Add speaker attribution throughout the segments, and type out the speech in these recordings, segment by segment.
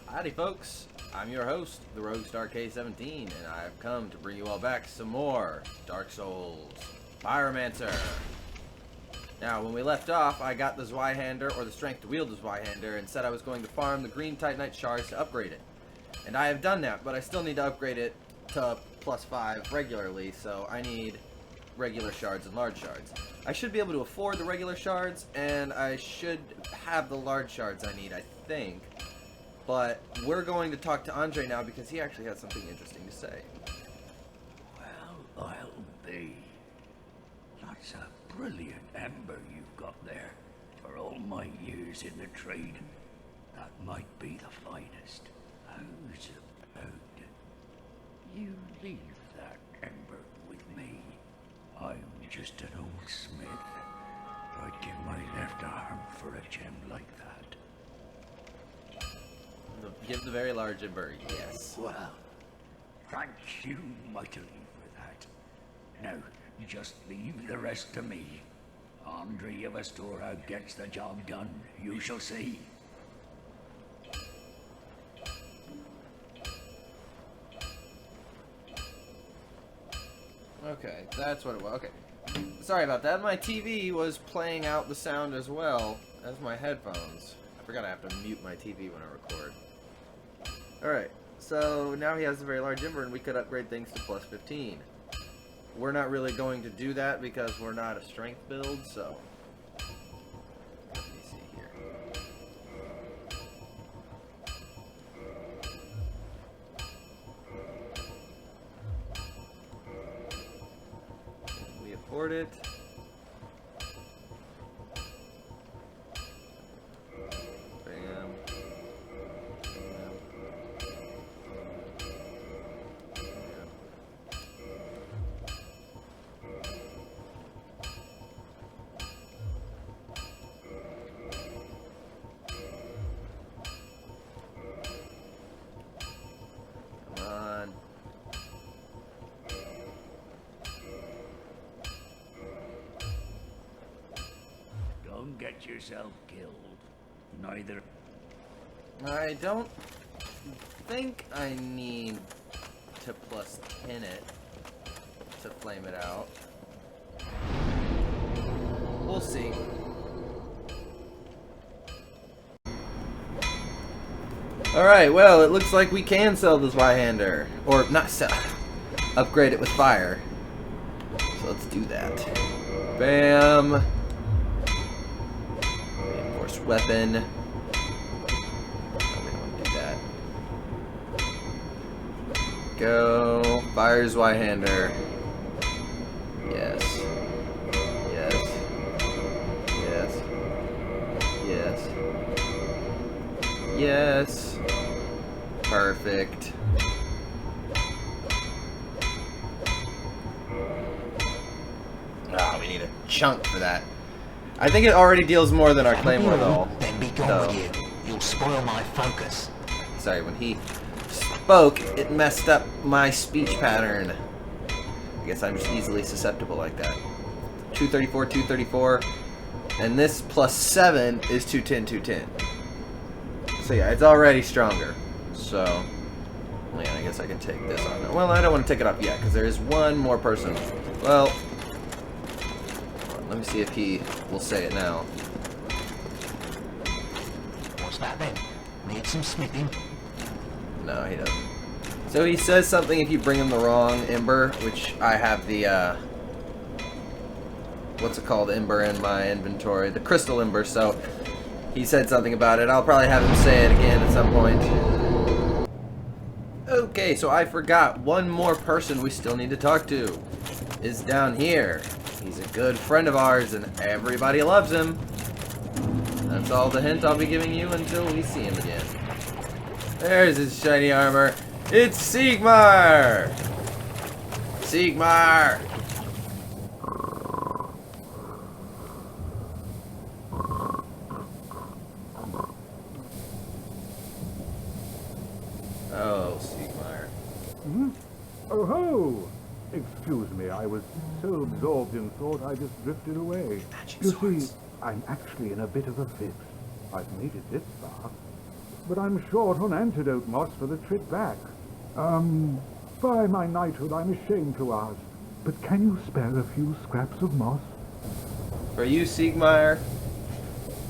Speaker 1: Howdy folks, I'm your host, the Roguestar K17, and I've come to bring you all back some more Dark Souls Pyromancer. Now, when we left off, I got the Zweihander, or the strength to wield the Zweihander, and said I was going to farm the green Titanite shards to upgrade it. And I have done that, but I still need to upgrade it to +5 regularly, so I need regular shards and large shards. I should be able to afford the regular shards, and I should have the large shards I need, I think. But we're going to talk to Andre now because he actually has something interesting to say.
Speaker 2: Well, I'll be. That's a brilliant ember you've got there. For all my years in the trade, that might be the finest. How's about you leave that ember with me? I'm just an old smith. I'd give my left arm for a gem like that.
Speaker 1: Give the very large ember, yes.
Speaker 2: Well, thank you mightily for that. Now, just leave the rest to me. Andre of Astora gets the job done. You shall see.
Speaker 1: Okay, that's what it was. Okay. Sorry about that. My TV was playing out the sound as well as my headphones. I forgot I have to mute my TV when I record. Alright, so now he has a very large ember and we could upgrade things to +15. We're not really going to do that because we're not a strength build, so... Let me see here. Can we afford it?
Speaker 2: Don't get yourself killed. Neither.
Speaker 1: I don't think I need to +10 it to flame it out. We'll see. Alright, well, it looks like we can sell this Zweihander. Or, not sell. Upgrade it with fire. So let's do that. Bam! Reinforced weapon. No, we don't want to do that. Go. Fire Zweihander. Yes. Yes. Yes. Yes. Yes. Perfect. Ah, we need a chunk for that. I think it already deals more than our Claymore, though.
Speaker 3: Then be gone with you. You'll spoil my focus.
Speaker 1: Sorry, when he spoke, it messed up my speech pattern. I guess I'm just easily susceptible like that. 234, 234. And this +7 is 210, 210. So yeah, it's already stronger. So, yeah, I guess I can take this off now. Well, I don't want to take it off yet, because there is one more person. Well, let me see if he will say it now.
Speaker 3: What's that then? Need some smithing?
Speaker 1: No, he doesn't. So he says something if you bring him the wrong ember, which I have the, what's it called, ember in my inventory, the crystal ember, so he said something about it. I'll probably have him say it again at some point. Okay, so I forgot one more person we still need to talk to is down here. He's a good friend of ours and everybody loves him. That's all the hint I'll be giving you until we see him again. There's his shiny armor. It's Sigmar! Sigmar! Oh, Sigmar.
Speaker 4: Hmm? Oh ho! Excuse me, I was so absorbed in thought I just drifted away.
Speaker 1: Magic
Speaker 4: You
Speaker 1: swords.
Speaker 4: see, I'm actually in a bit of a fix. I've made it this far, but I'm short on antidote moss for the trip back. By my knighthood, I'm ashamed to ask, but can you spare a few scraps of moss?
Speaker 1: For you, Sigmar,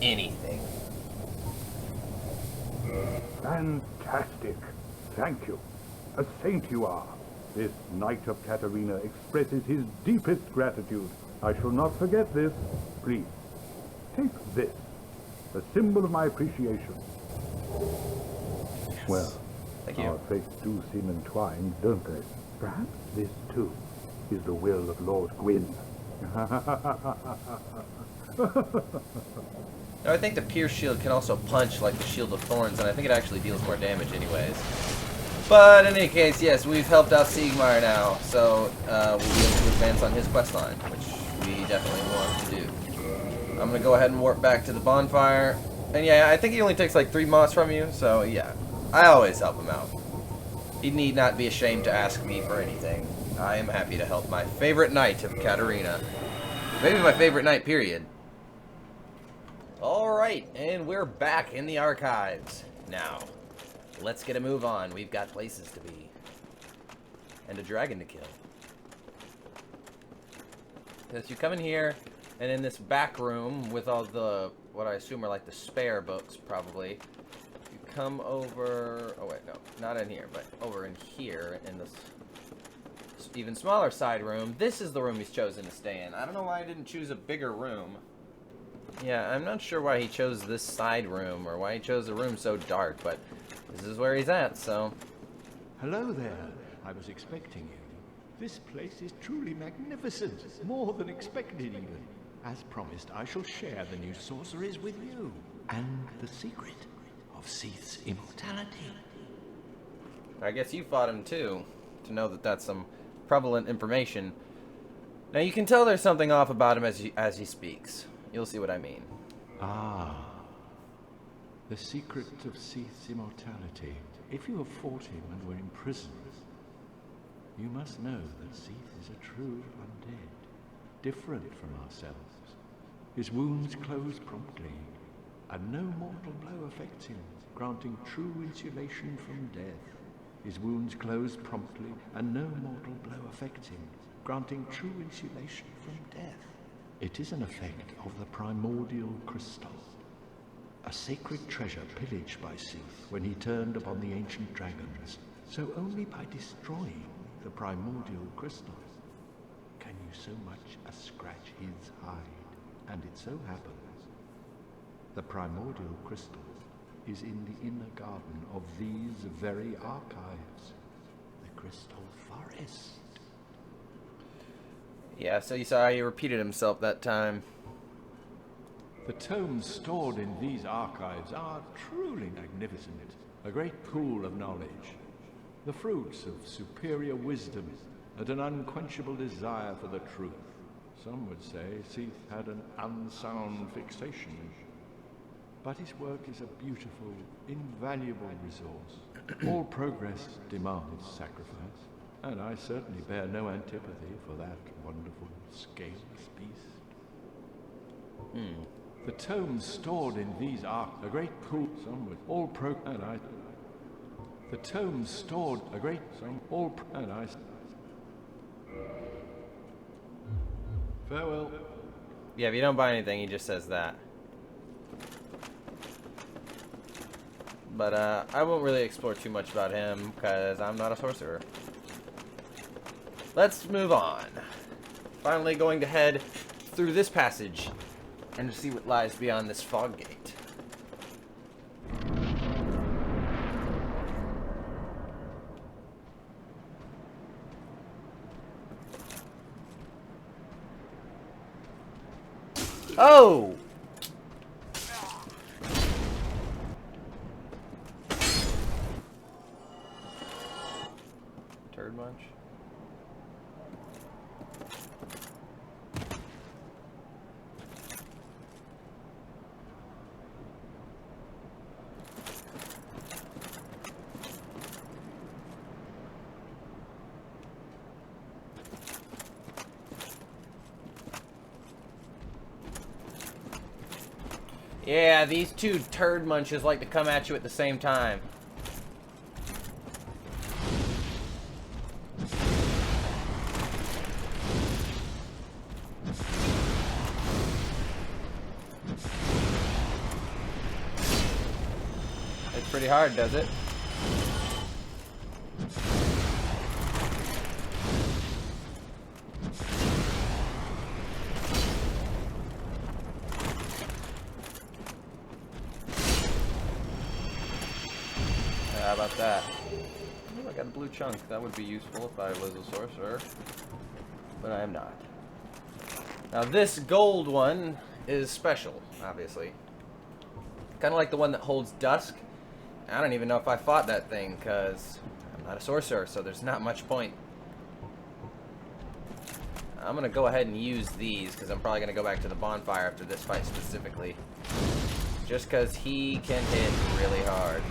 Speaker 1: anything.
Speaker 4: Fantastic. Thank you. A saint you are. This Knight of Katarina expresses his deepest gratitude. I shall not forget this. Please, take this, a symbol of my appreciation. Well,
Speaker 1: Thank you.
Speaker 4: our fates do seem entwined, don't they? Perhaps this, too, is the will of Lord Gwyn.
Speaker 1: No, I think the Pierce Shield can also punch like the Shield of Thorns, and I think it actually deals more damage anyways. But in any case, yes, we've helped out Sigmar now, so we'll be able to advance on his quest line, which we definitely want to do. I'm going to go ahead and warp back to the bonfire. And yeah, I think he only takes like 3 moss from you, so yeah. I always help him out. He need not be ashamed to ask me for anything. I am happy to help my favorite knight of Katarina. Maybe my favorite knight, period. Alright, and we're back in the archives. Now, let's get a move on. We've got places to be. And a dragon to kill. Because you come in here, and in this back room with all the, what I assume are like the spare books, probably. You come over, oh wait, no, not in here, but over in here, in this even smaller side room. This is the room he's chosen to stay in. I don't know why I didn't choose a bigger room. Yeah, I'm not sure why he chose this side room, or why he chose a room so dark, but this is where he's at, so.
Speaker 5: Hello there. I was expecting you. This place is truly magnificent, more than expected even. As promised, I shall share the new sorceries with you, and the secret of Seath's immortality.
Speaker 1: I guess you fought him too, to know that that's some prevalent information. Now you can tell there's something off about him as he speaks. You'll see what I mean.
Speaker 5: Ah, the secret of Seath's immortality. If you have fought him and were imprisoned, you must know that Seath is a true undead, different from ourselves. His wounds close promptly, and no mortal blow affects him, granting true insulation from death. His wounds close promptly, and no mortal blow affects him, granting true insulation from death. It is an effect of the primordial crystal, a sacred treasure pillaged by Seath when he turned upon the ancient dragons. So only by destroying the primordial crystal can you so much as scratch his hide. And it so happens the primordial crystal is in the inner garden of these very archives, the Crystal Forest.
Speaker 1: Yeah, so you saw how he repeated himself that time.
Speaker 5: The tomes stored in these archives are truly magnificent, a great pool of knowledge, the fruits of superior wisdom and an unquenchable desire for the truth. Some would say Seath had an unsound fixation, but his work is a beautiful, invaluable resource. All progress demands sacrifice, and I certainly bear no antipathy for that wonderful scaleless beast. The tomes stored in these are a great pool. Some would all and I. The tomes stored a great some all and I. Farewell.
Speaker 1: Yeah, if you don't buy anything, he just says that. But I won't really explore too much about him because I'm not a sorcerer. Let's move on. Finally going to head through this passage and see what lies beyond this fog gate. Oh! munch. Yeah, these two turd munches like to come at you at the same time. It's pretty hard, does it? How about that? Ooh, I got a blue chunk. That would be useful if I was a sorcerer. But I am not. Now this gold one is special, obviously. Kind of like the one that holds Dusk. I don't even know if I fought that thing, because I'm not a sorcerer, so there's not much point. I'm going to go ahead and use these, because I'm probably going to go back to the bonfire after this fight specifically. Just because he can hit really hard.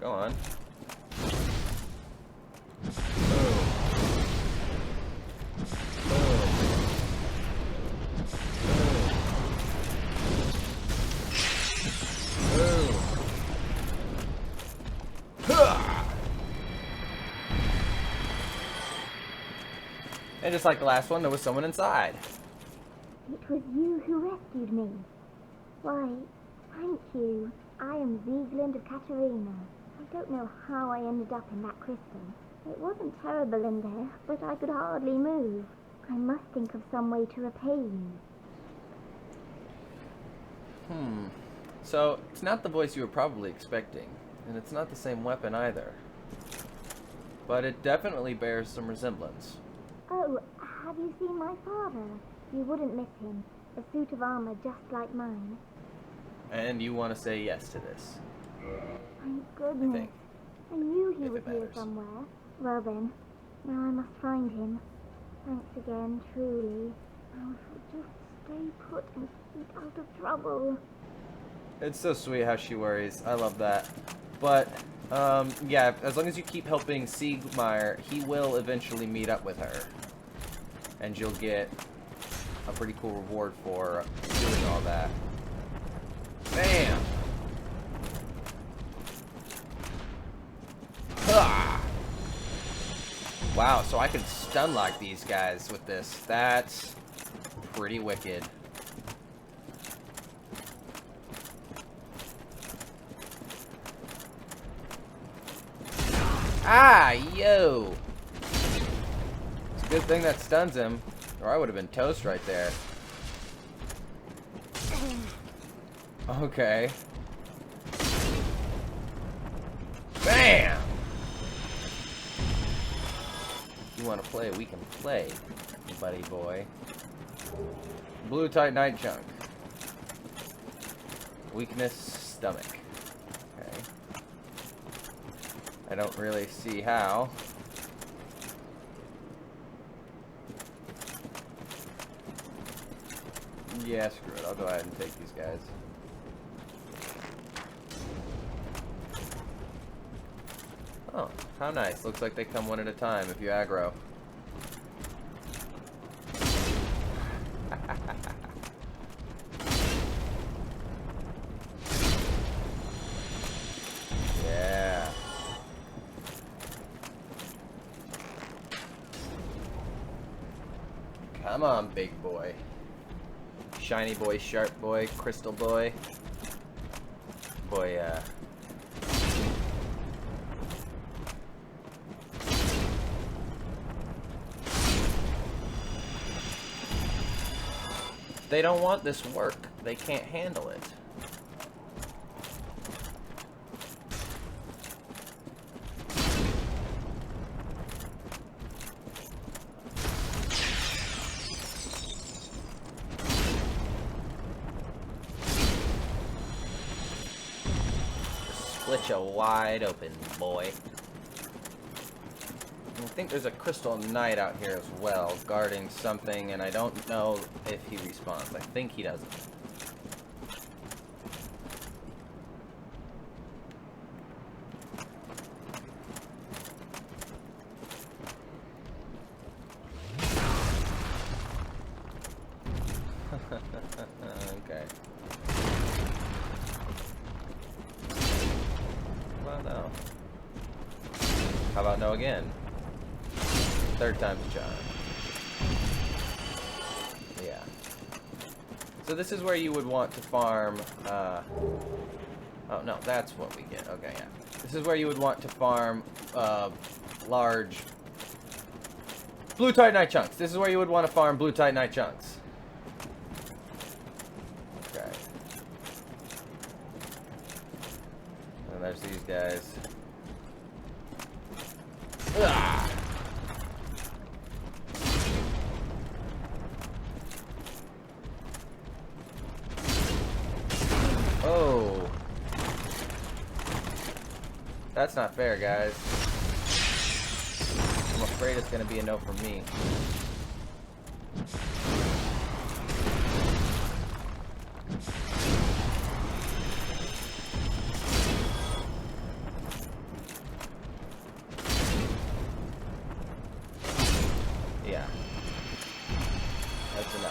Speaker 1: Go on. Boom. Boom. Boom. Boom. Ha! And just like the last one, there was someone inside.
Speaker 6: It was you who rescued me. Why, thank you. I am Sieglind of Katarina. I don't know how I ended up in that crystal. It wasn't terrible in there, but I could hardly move. I must think of some way to repay you.
Speaker 1: So, it's not the voice you were probably expecting, and it's not the same weapon either. But it definitely bears some resemblance.
Speaker 6: Oh, have you seen my father? You wouldn't miss him. A suit of armor just like mine.
Speaker 1: And you want to say yes to this.
Speaker 6: Thank goodness. I knew he
Speaker 1: If
Speaker 6: was
Speaker 1: it
Speaker 6: here
Speaker 1: matters.
Speaker 6: somewhere. Well then, now I must find him. Thanks again, truly. Now if we'll just stay put and keep out of trouble.
Speaker 1: It's so sweet how she worries. I love that. But, yeah, as long as you keep helping Siegmeyer, he will eventually meet up with her. And you'll get a pretty cool reward for doing all that. Bam! Ah! Wow, so I can stun lock these guys with this. That's pretty wicked. Ah, yo! It's a good thing that stuns him, or I would have been toast right there. Okay. Bam! You want to play, we can play, buddy boy. Blue Titanite chunk. Weakness, stomach. Okay. I don't really see how. Yeah, screw it. I'll go ahead and take these guys. Oh, how nice. Looks like they come one at a time if you aggro. Yeah. Come on, big boy. Shiny boy, sharp boy, crystal boy. Boy, they don't want this work. They can't handle it. split you wide open, boy. I think there's a Crystal Knight out here as well, guarding something, and I don't know if he respawns. I think he doesn't. Okay. Well, no. How about no again? Third time's a charm. Yeah. So this is where you would want to farm, oh no, that's what we get. Okay, yeah. This is where you would want to farm, large blue Titanite chunks. This is where you would want to farm blue Titanite chunks. Okay. And there's these guys. Ugh. Oh. That's not fair, guys. I'm afraid it's gonna be a no from me. Yeah. That's a no.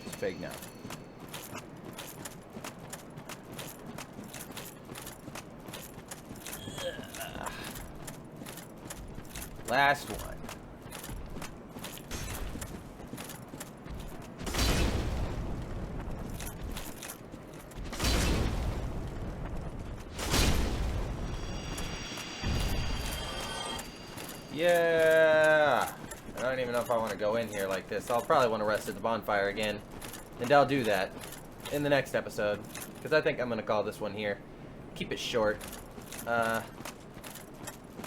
Speaker 1: It's a big no. Last one. Yeah! I don't even know if I want to go in here like this. I'll probably want to rest at the bonfire again. And I'll do that in the next episode. Because I think I'm going to call this one here. Keep it short.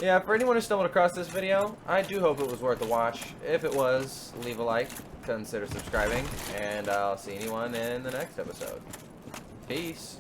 Speaker 1: Yeah, for anyone who stumbled across this video, I do hope it was worth a watch. If it was, leave a like, consider subscribing, and I'll see anyone in the next episode. Peace.